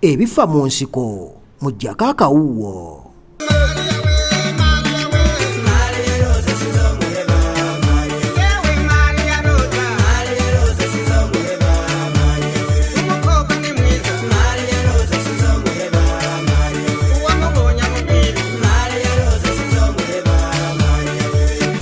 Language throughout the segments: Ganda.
ebifa mu nsiko mujjako akawuwo.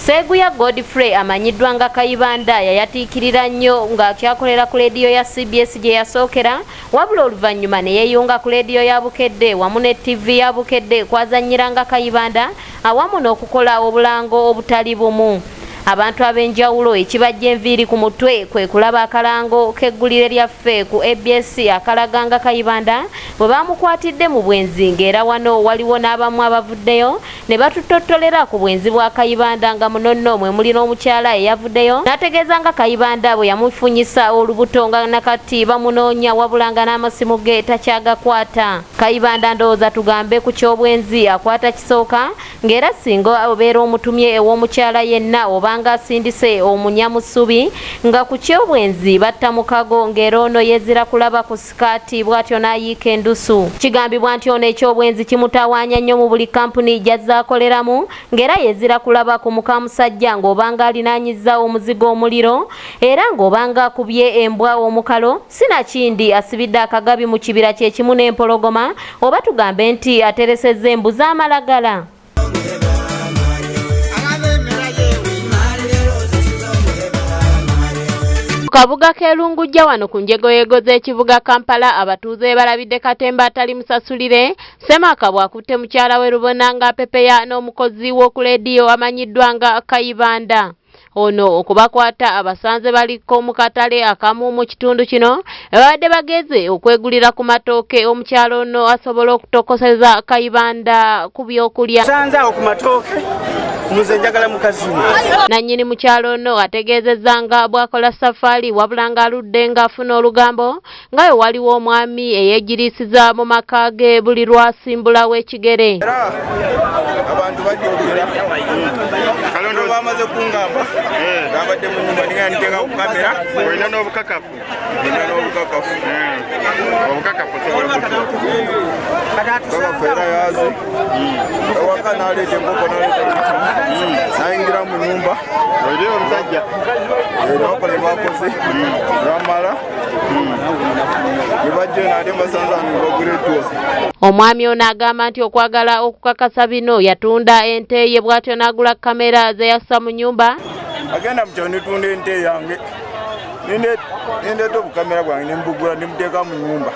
Seguya Godfrey amanyiddwa nga Kayibanda yayatiikirira nnyo ng'akyakolera ku leediyo ya CBS gye yasookera, wabula oluvannyuma ne yeeyunga ku leediyo ya Bukedde wamu ne TV ya Bukedde kwazannyiranga Kayibanda awamu n'okukola obulango obutali bumu. Abantu ab'enjawulo ekibajja enviiri ku mutwe kwe kulaba akalango k'eggulire lyaffe ku ABS akalaganga Kayibanda bwe bamukwatidde mu bwenzi, ng'era wano waliwo n'abamu abavuddeyo ne batutottolera ku bwenzi bwa Kayibanda nga munono mwe muli n'omukyala eyavuddeyo n'ategeeza nga Kayibanda bwe yamufunyisa olubuto nga nakati bamunoonya wabula nga n'amasimu ge takyagakwata. Kayibanda ndowooza tugambe ku ky'obwenzi akwata kisooka, ng'era singa obeera omutumye ew'omukyala yenna oba nga asindise omunyamusubi nga ku ky'obwenzi batta mukago, ng'era ono yezira kulaba ku sikaati bw'atyo n'ayiika endusu. Kigambibwa nti ono eky'obwenzi kimutawaanya nnyo mu buli kampuni gy'azza akoleramu, ng'era yezira kulaba ku mukamusajja ng'obanga alinaanyizza omuzigo omuliro, era ng'obanga akubye embwa omukalo sinakindi asibidde akagabi mu kibira kye kimu n'empologoma, oba tugambe nti ateresezza embuzi amalagala. Kabuga kelungujja wano ku njegoyego z'ekibuga Kampala, abatuuze balabidde katemba atali musasulire. Semaka bwakutte mukyala we Rubona nga apepeya n'omukozi w'oku leediyo amanyiddwa nga Kayibanda. Ono okubakwata abasanze baliko mu katale akamu mu kitundu kino babadde bageze okwegulira ku matooke. Omukyalo ono asobola okutokoseza Kayibanda ku byokulya. Sanzaawo ku matooke muze njagala mukazi. Nannyini mukyalo ono ategeezezza nga bwakola safari wabula nga aludde ng'afuna olugambo nga we waliwo omwami eyeegiriisiza mu maka ge buli lwasimbula w'ekigere. Abantu bajoogera kalondo bamaze kungamba gabadde mu nyumba ninga nteeka ku kamera olina n'obukakafu. Obukakafu sobola yazi ewaka n'aleeta enkoko n'ayingira mu nyumba oli omusajja nakola ebwakoze bamala nebajja naate basanzani bagula ettuwa. Omwami ono agamba nti okwagala okukakasa bino yatunda ente ye bw'atyo n'agula kamera ze yassa mu nyumba. Agenda mu kyalo netunda ente yange nindeeta obukamera bwange nembugula nemuteeka mu nyumba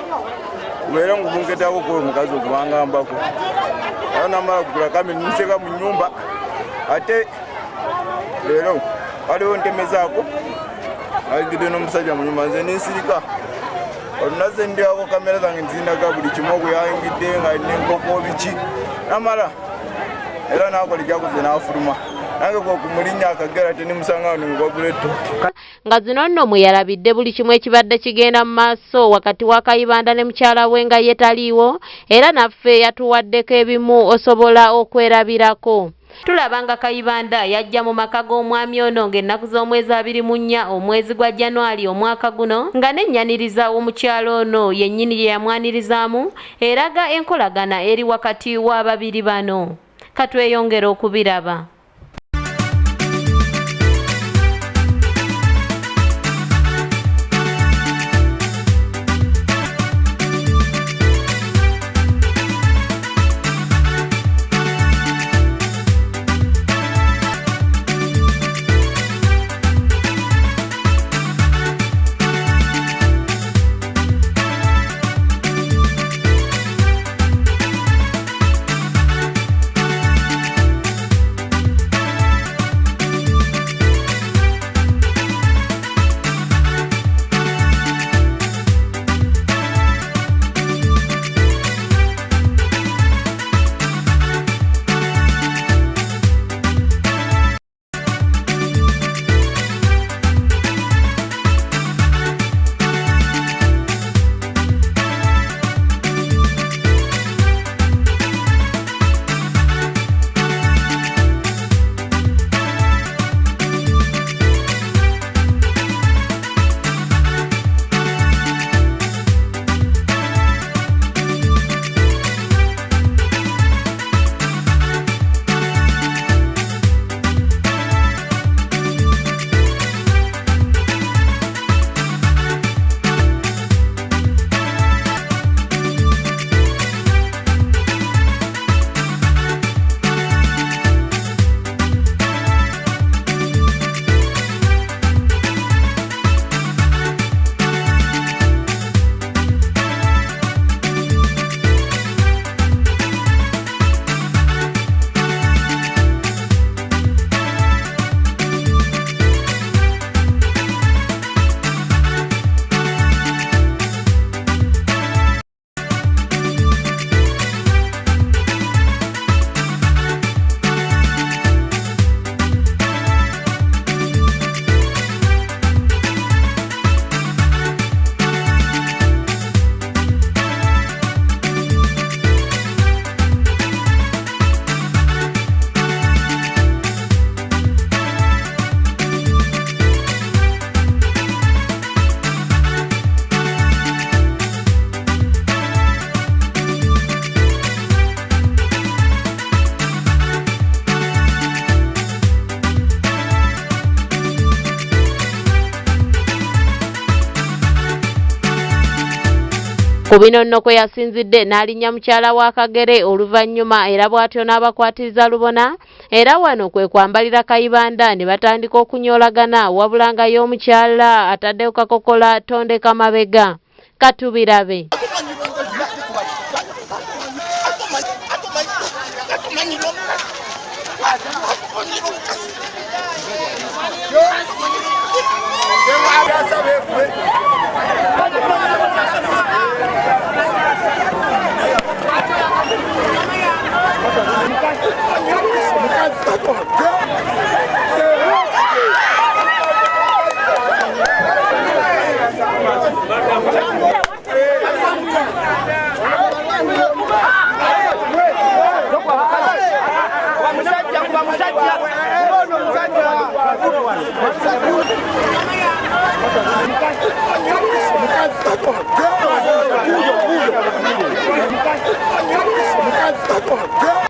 era ngubunketako kuwe omukazi okubangambako era namala kugula kamera nimuteeka mu nyumba. Ate leero waliwo ntemezaako aligidde n'omusajja mu nyumba nze ninsirika olunaze ndiako kamera zange nzindaga buli kimu okuyayingidde nga alina enkoko biki namala era nakola ekyakuze n'afuluma nange kwokumulinnya akagera tenimusanga nengwagula ettooke. Nga zino nno mwe yalabidde buli kimu ekibadde kigenda mu maaso wakati wa Kayibanda ne mukyala we nga ye taliiwo, era naffe yatuwaddeko ebimu osobola okwerabirako. Tulaba nga Kayibanda yajja mu maka g'omwami ono ng'ennaku z'omwezi 24 omwezi gwa January omwaka guno, nga n'ennyaniriza w'omukyalo ono yennyini ye yamwanirizaamu eraga enkolagana eri wakati w'ababiri bano. Katweyongera okubiraba. Ku bino nno kwe yasinzidde n'alinnya mukyala wa Kagere oluvannyuma era bw'atyo n'abakwatiriza lubona era wano kwe kwambalira Kayibanda ne batandika okunyoolagana wabula nga y'omukyala ataddeyo kakokola tondeka mabega. Katubirabe.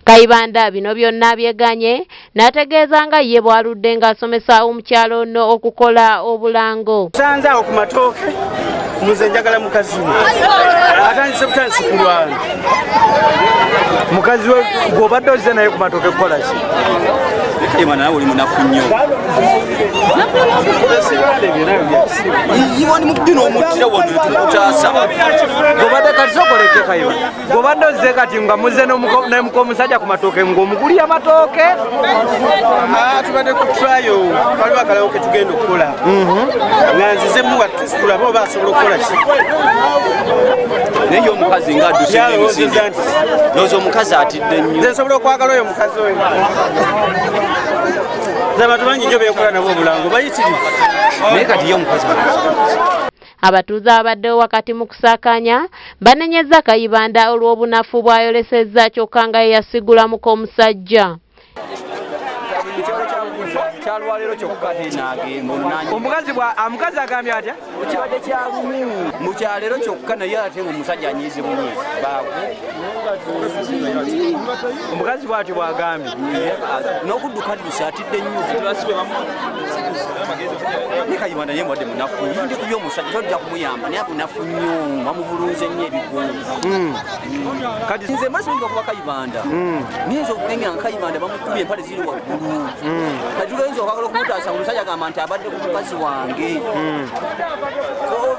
Kayibanda bino byonna byeganye n'ategeeza nga ye bw'aludde ng'asomesa omukyalo ono okukola obulango. Sanza awo ku matooke muze njagala mukazi we atandise butandisi kulwana. Mukazi we gw'obadde ozze naye ku matooke kukola ki? Kayibanda nawe oli munafu nnyo. Iwe ni mukudino omutira wano tukutaasa. Gw'obadde kati sokoleke Kayibanda. Gw'obadde ozze kati nga muzze n'emuka omusajja ku matooke ng'omugulira amatooke. Tubadde ku trayo waliwo akalawo ke tugenda okukola. Nga nzize muwa tulabe oba asobola okukola ki. Naye omukazi ng'adduse n'emisinde. Lowooza omukazi atidde nnyo. Nze nsobola okwagala oyo omukazi oyo. Abantu bangi nnyo beekola nabo obulango bayitirivu. Naye kati ye omukazi Abatuuze abaddewo wakati mu kusaakanya banenyezza Kayibanda olw'obunafu bw'ayolesezza kyokka nga ye yasigulamuko omusajja. Omukazi agambye atya? Kibadde kya lumu mu kyaleero kyokka naye ate omusajja anyiize bulungi. Omukazi bw'atyo bw'agambye. N'okudduka ddusa atidde nnyo. Ne Kayibanda ye mwadde munafu. Ndi ku by'omusajja tojja kumuyamba naye munafu nnyo bamuvulunze nnyo ebigongo. Kati nze mbasobola kuba Kayibanda. Niyinza okulenga nga Kayibanda bamukubye empale ziri waggulu. Kati tugenza okwagala okumutaasa omusajja agamba nti abadde ku mukazi wange.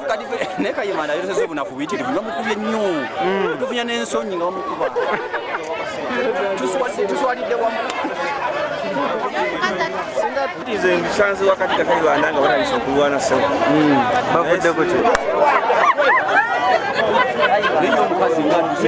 Kati naye Kayibanda yolesezza obunafu buyitirivu bamukubye nnyo. Tufunya n'ensonyi nga bamukuba. Tuswalidde wamu. nze mbisanze wakati ka Kayibanda nga batandise okulwana ssebo. Bavudde gutyo. Naye omukazi ng'adduse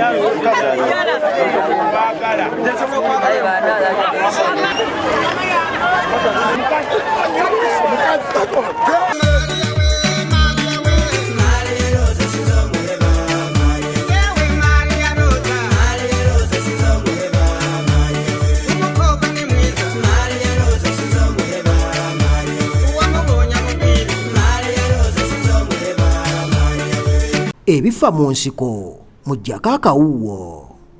Ebifa mu nsiko mujjako akawuwo.